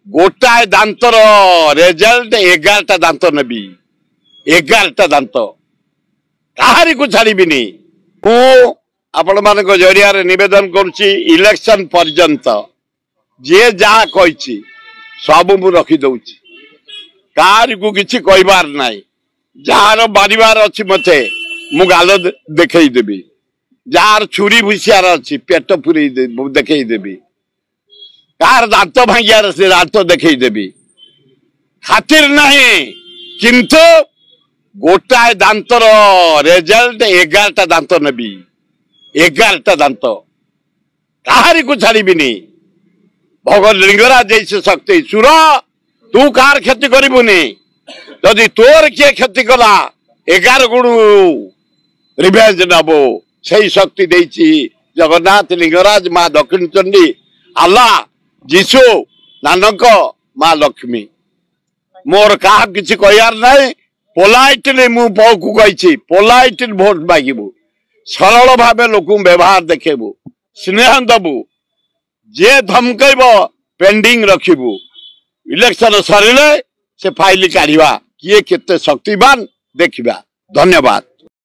गोटाए दांतर result 11टा दांत नेबी 11टा दांत कहारी को छाड़बी आपण मान जरिया निवेदन करुच्ची इलेक्शन पर्यंत जे जहा कही सब मु रखीदे कार को किसी कहबार ना जार बारिवार अच्छी मते मु गाल देखईदेवी जार छुरी भूसियार अच्छी पेट पूरी देखईदेवी कार दांत भांगियार से दांत देखईदेवी खातिर नहीं किंतु गोटाए दांतर रेजल्ट 11टा दांत नेबी 11टा दांत कहारी को छाड़बी भगवान लिंगराज जैसे शक्ति सुर तू कार क्षति करूनी जदि तोर किए क्षति कला 11 गुण रिवेंज नबो से शक्ति देछि जगन्नाथ लिंगराज माँ दक्षिण चंडी आल्ला जीशु नानक माँ लक्ष्मी मोर कहा किसी कहयार नहीं पोलाइटली मु को कही पोलाइटली भोट मागबू सरल भाव लोक व्यवहार देखेबू स्नेह दबू जे धमकब पेंडिंग रखिबू इलेक्शन सरिले से फाइल काढ़ा किए केते शक्तिवान देखिबा। धन्यवाद।